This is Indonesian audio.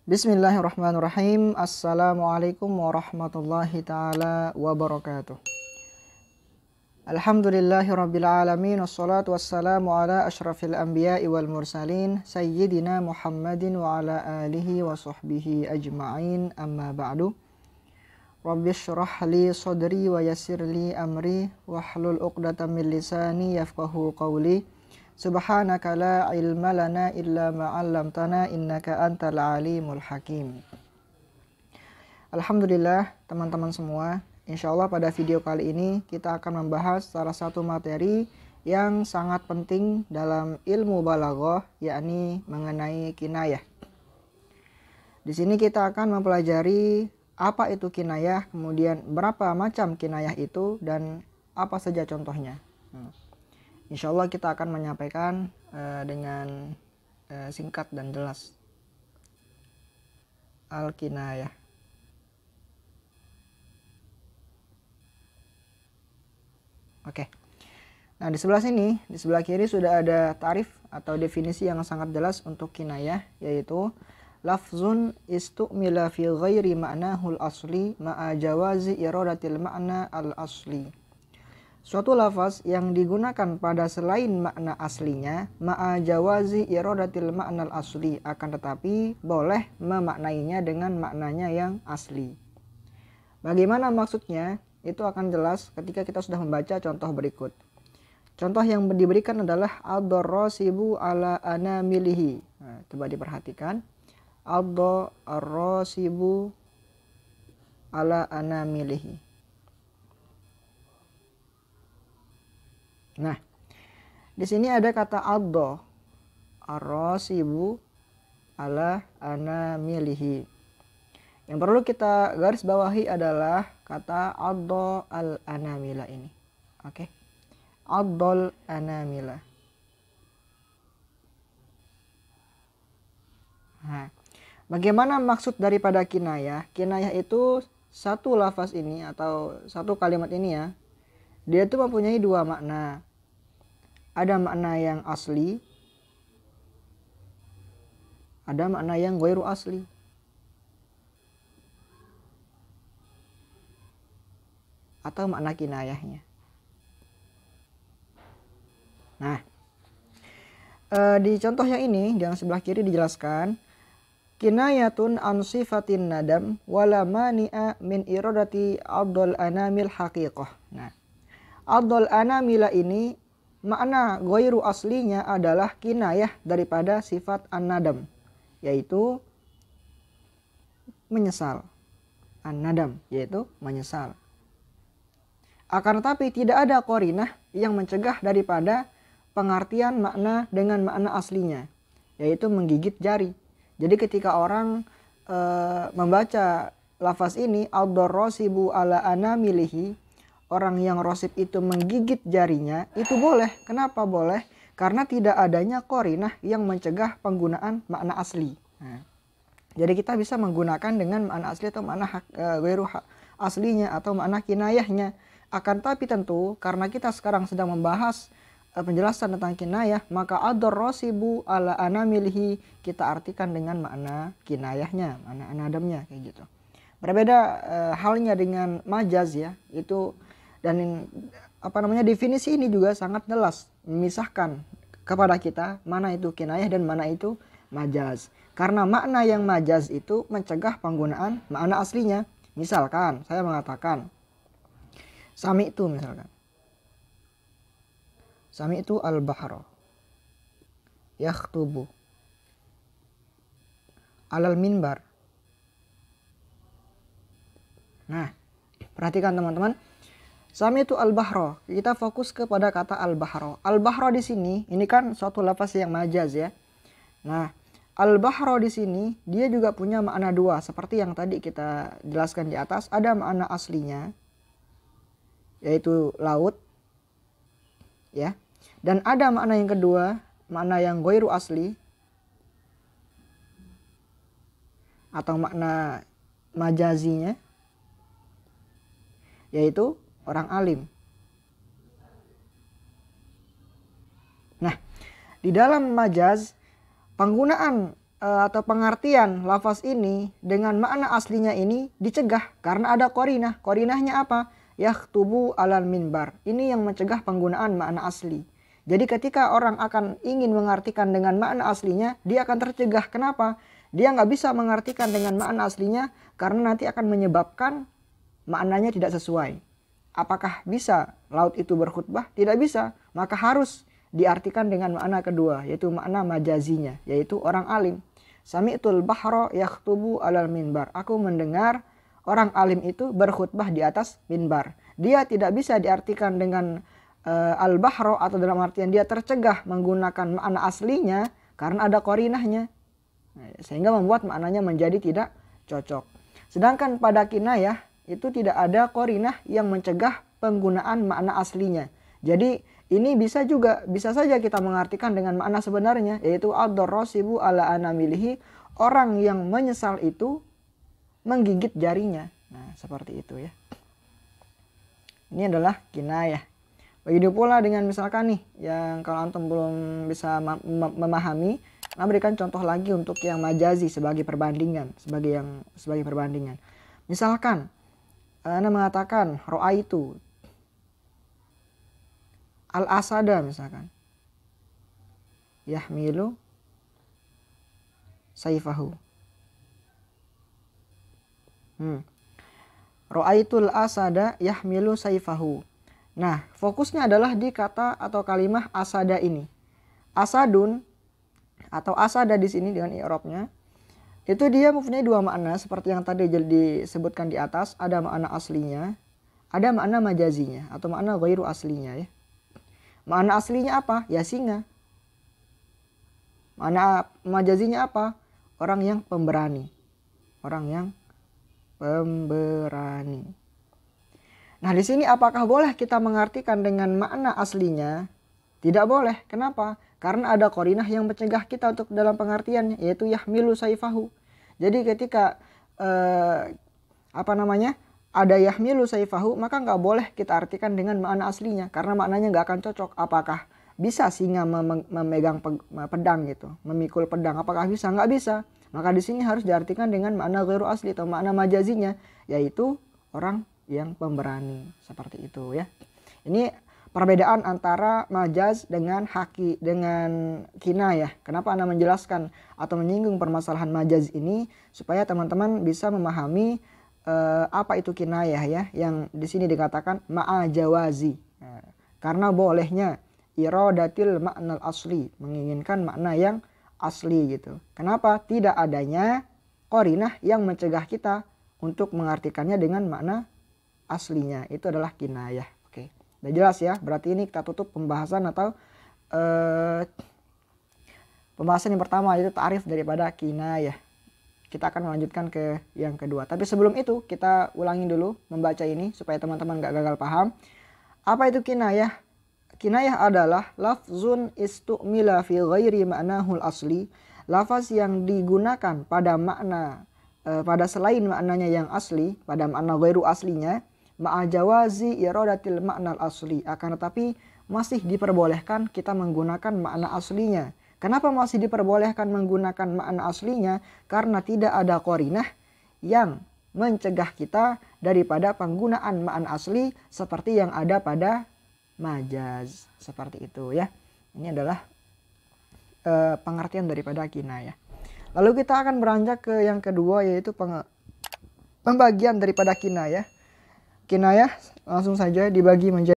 Bismillahirrahmanirrahim. Assalamualaikum warahmatullahi ta'ala wabarakatuh. Alhamdulillahirabbil alamin, wassalatu wassalamu ala asyrafil anbiya'i wal mursalin sayyidina Muhammadin wa ala alihi wa sahbihi ajma'in, amma ba'du. Rabbi syrah li sadri wa yassir li amri wahlul 'uqdatam min lisani yafqahu qawli. Subhanaka la ilma lana illa ma 'allamtana innaka antal alimul hakim. Alhamdulillah teman-teman semua, insyaallah pada video kali ini kita akan membahas salah satu materi yang sangat penting dalam ilmu balaghah, yakni mengenai kinayah. Di sini kita akan mempelajari apa itu kinayah, kemudian berapa macam kinayah itu dan apa saja contohnya. Insya Allah kita akan menyampaikan dengan singkat dan jelas. Al-kinayah. Oke. Nah, di sebelah sini, di sebelah kiri sudah ada tarif atau definisi yang sangat jelas untuk kinayah, yaitu lafzun istu'mila fi ghairi ma'nahul asli ma'a jawazi iradatil ma'na al-asli. Suatu lafaz yang digunakan pada selain makna aslinya, ma'a jawazi iradatil ma'nal asli, akan tetapi boleh memaknainya dengan maknanya yang asli. Bagaimana maksudnya? Itu akan jelas ketika kita sudah membaca contoh berikut. Contoh yang diberikan adalah ad-darrasibu ala anamilihi. Nah, coba diperhatikan. Ad-darrasibu ala anamilihi. Nah, di sini ada kata addo, ar-rasibu ala anamilihi. Yang perlu kita garis bawahi adalah kata addo al-anamila ini. Oke. Addol anamila. Nah, bagaimana maksud daripada kinayah? Kinayah itu satu lafaz ini atau satu kalimat ini ya. Dia itu mempunyai dua makna. Ada makna yang asli, ada makna yang ghairu asli. Atau makna kinayahnya. Nah, di contoh yang ini, yang sebelah kiri dijelaskan, kinayatun an sifatin nadam wala mani'a min iradati abdul anamil haqiqah. Nah, abdul anamila ini makna ghairu aslinya adalah kinayah daripada sifat an-nadam, yaitu menyesal. An-nadam yaitu menyesal. Akan tetapi tidak ada qarinah yang mencegah daripada pengertian makna dengan makna aslinya, yaitu menggigit jari. Jadi ketika orang membaca lafaz ini ad-darrasibu ala anamilihi, orang yang rosib itu menggigit jarinya, itu boleh. Kenapa boleh? Karena tidak adanya qarinah yang mencegah penggunaan makna asli. Nah, jadi kita bisa menggunakan dengan makna asli atau makna ghairu aslinya atau makna kinayahnya. Akan tapi tentu karena kita sekarang sedang membahas penjelasan tentang kinayah, maka ad-darrasibu ala anamilihi kita artikan dengan makna kinayahnya, makna anadamnya, kayak gitu. Berbeda halnya dengan majaz ya, itu dan definisi ini juga sangat jelas memisahkan kepada kita mana itu kinayah dan mana itu majaz. Karena makna yang majaz itu mencegah penggunaan makna aslinya. Misalkan saya mengatakan sami itu, misalkan sami itu al-bahra yakhtubu alal minbar. Nah, perhatikan teman-teman. Sami itu al-bahra. Kita fokus kepada kata al-bahra. Al-bahra di sini, ini kan suatu lafaz yang majaz ya. Nah, al-bahra di sini dia juga punya makna dua, seperti yang tadi kita jelaskan di atas. Ada makna aslinya, yaitu laut, ya. Dan ada makna yang kedua, makna yang ghairu asli, atau makna majazinya, yaitu orang alim. Nah, di dalam majaz, penggunaan atau pengertian lafaz ini dengan makna aslinya ini dicegah karena ada qarinah. Qarinahnya apa? Yakhtubu alal minbar. Ini yang mencegah penggunaan makna asli. Jadi ketika orang akan ingin mengartikan dengan makna aslinya, dia akan tercegah. Kenapa? Dia nggak bisa mengartikan dengan makna aslinya karena nanti akan menyebabkan maknanya tidak sesuai. Apakah bisa laut itu berkhutbah? Tidak bisa. Maka harus diartikan dengan makna kedua, yaitu makna majazinya, yaitu orang alim. Sami'tul bahra yakhtubu alal minbar. Aku mendengar orang alim itu berkhutbah di atas minbar. Dia tidak bisa diartikan dengan al-bahro, atau dalam artian dia tercegah menggunakan makna aslinya karena ada qarinahnya, sehingga membuat maknanya menjadi tidak cocok. Sedangkan pada kinayah itu tidak ada qarinah yang mencegah penggunaan makna aslinya. Jadi ini bisa saja kita mengartikan dengan makna sebenarnya, yaitu ad-darrasibu ala anamilihi, orang yang menyesal itu menggigit jarinya. Nah, seperti itu ya. Ini adalah kinayah. Begitu pula dengan misalkan nih, yang kalau antum belum bisa memahami, nah berikan contoh lagi untuk yang majazi sebagai perbandingan, sebagai perbandingan. Misalkan ana mengatakan ra'aitu al-asada, misalkan yahmilu saifahu. Ra'aitul asada yahmilu saifahu. Nah, fokusnya adalah di kata atau kalimah asada ini. Asadun atau asada di sini dengan i'rabnya itu dia mempunyai dua makna seperti yang tadi disebutkan di atas. Ada makna aslinya, ada makna majazinya atau makna ghairu aslinya ya. Makna aslinya apa? Ya singa. Makna majazinya apa? Orang yang pemberani. Orang yang pemberani. Nah, di sini apakah boleh kita mengartikan dengan makna aslinya? Tidak boleh. Kenapa? Karena ada qarinah yang mencegah kita untuk dalam pengertiannya, yaitu yahmilu saifahu. Jadi ketika ada yahmilu saifahu, maka nggak boleh kita artikan dengan makna aslinya, karena maknanya nggak akan cocok. Apakah bisa singa memegang pedang gitu, memikul pedang? Apakah bisa? Nggak bisa. Maka di sini harus diartikan dengan makna ghairu asli atau makna majazinya, yaitu orang yang pemberani, seperti itu ya. Ini perbedaan antara majaz dengan kinayah. Kenapa Anda menjelaskan atau menyinggung permasalahan majaz ini supaya teman-teman bisa memahami apa itu kinayah ya, yang di sini dikatakan ma'ajawazi. Karena bolehnya iradatil ma'nal asli, menginginkan makna yang asli gitu. Kenapa? Tidak adanya qarinah yang mencegah kita untuk mengartikannya dengan makna aslinya. Itu adalah kinayah. Oke, udah jelas ya. Berarti ini kita tutup pembahasan atau pembahasan yang pertama, yaitu ta'rif daripada kinayah. Kita akan melanjutkan ke yang kedua. Tapi sebelum itu kita ulangi dulu membaca ini supaya teman-teman gak gagal paham. Apa itu kinayah? Kinayah adalah lafzun istu'mila fi ghairi ma'nahul asli. Lafaz yang digunakan pada makna pada selain maknanya yang asli, pada makna ghairu aslinya, ma'ajawazi iradatil ma'nal asli. Akan tetapi masih diperbolehkan kita menggunakan makna aslinya. Kenapa masih diperbolehkan menggunakan makna aslinya? Karena tidak ada qarinah yang mencegah kita daripada penggunaan makna asli seperti yang ada pada majaz. Seperti itu ya. Ini adalah pengertian daripada kinayah. Lalu kita akan beranjak ke yang kedua, yaitu pembagian daripada kinayah. Kinayah langsung saja dibagi menjadi